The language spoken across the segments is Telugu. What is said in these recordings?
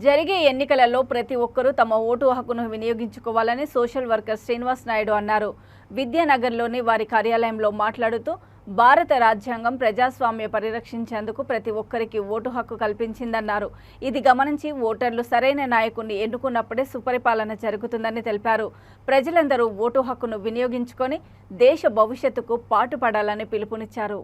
జరిగే ఎన్నికలలో ప్రతి ఒక్కరూ తమ ఓటు హక్కును వినియోగించుకోవాలని సోషల్ వర్కర్ శ్రీనివాస్ నాయుడు అన్నారు. విద్యానగర్లోని వారి కార్యాలయంలో మాట్లాడుతూ భారత రాజ్యాంగం ప్రజాస్వామ్య పరిరక్షించేందుకు ప్రతి ఒక్కరికి ఓటు హక్కు కల్పించిందన్నారు. ఇది గమనించి ఓటర్లు సరైన నాయకుడిని ఎన్నుకున్నప్పుడే సుపరిపాలన జరుగుతుందని తెలిపారు. ప్రజలందరూ ఓటు హక్కును వినియోగించుకొని దేశ భవిష్యత్తుకు పాటుపడాలని పిలుపునిచ్చారు.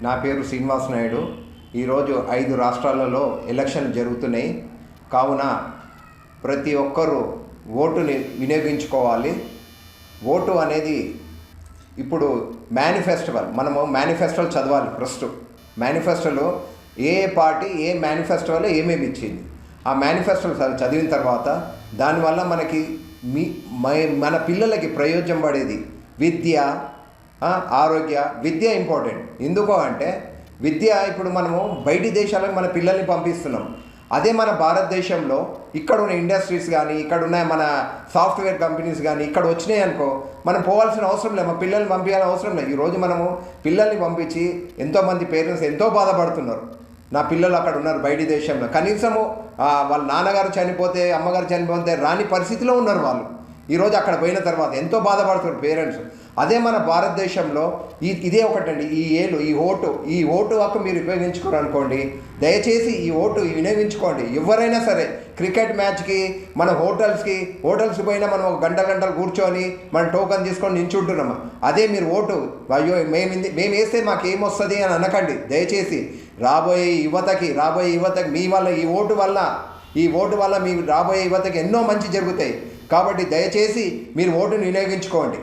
నా పేరు శ్రీనివాస్ నాయుడు. ఈరోజు 5 రాష్ట్రాలలో ఎలక్షన్లు జరుగుతున్నాయి. కావున ప్రతి ఒక్కరూ ఓటుని వినియోగించుకోవాలి. ఓటు అనేది ఇప్పుడు మనము మేనిఫెస్టోలు చదవాలి. ఫస్ట్ మేనిఫెస్టోలో ఏ పార్టీ ఏ మేనిఫెస్టోలో ఏమేమి ఇచ్చింది, ఆ మేనిఫెస్టోలు చదివిన తర్వాత దానివల్ల మనకి మన పిల్లలకి ప్రయోజనం పడేది విద్య, ఆరోగ్య. విద్య ఇంపార్టెంట్. ఎందుకో అంటే విద్య ఇప్పుడు మనము బయటి దేశాలకు మన పిల్లల్ని పంపిస్తున్నాం. అదే మన భారతదేశంలో ఇక్కడ ఉన్న ఇండస్ట్రీస్ కానీ, ఇక్కడ ఉన్న మన సాఫ్ట్వేర్ కంపెనీస్ కానీ ఇక్కడ వచ్చినాయి అనుకో, మనం పోవాల్సిన అవసరం లేదు, మన పిల్లల్ని పంపించాల్సిన అవసరం లేదు. ఈరోజు మనము పిల్లల్ని పంపించి ఎంతోమంది పేరెంట్స్ ఎంతో బాధపడుతున్నారు. నా పిల్లలు అక్కడ ఉన్నారు బయటి దేశంలో, కనీసము వాళ్ళ నాన్నగారు చనిపోతే అమ్మగారు చనిపోతే రాని పరిస్థితిలో ఉన్నారు వాళ్ళు. ఈరోజు అక్కడ పోయిన తర్వాత ఎంతో బాధపడుతున్నారు పేరెంట్స్. అదే మన భారతదేశంలో ఇదే ఒకటండి, ఈ ఓటు హక్కు మీరు ఉపయోగించుకోరు అనుకోండి, దయచేసి ఈ ఓటు వినియోగించుకోండి. ఎవరైనా సరే క్రికెట్ మ్యాచ్కి మన హోటల్స్కి పోయినా మనం ఒక గంటలు కూర్చొని మనం టోకన్ తీసుకొని నించుంటున్నాము. అదే మీరు ఓటు అయ్యో మేము వేస్తే మాకు ఏమొస్తుంది అని అనకండి. దయచేసి రాబోయే యువతకి మీ వల్ల ఈ ఓటు వల్ల మీ రాబోయే యువతకి ఎన్నో మంచి జరుగుతాయి. కాబట్టి దయచేసి మీరు ఓటును వినియోగించుకోండి.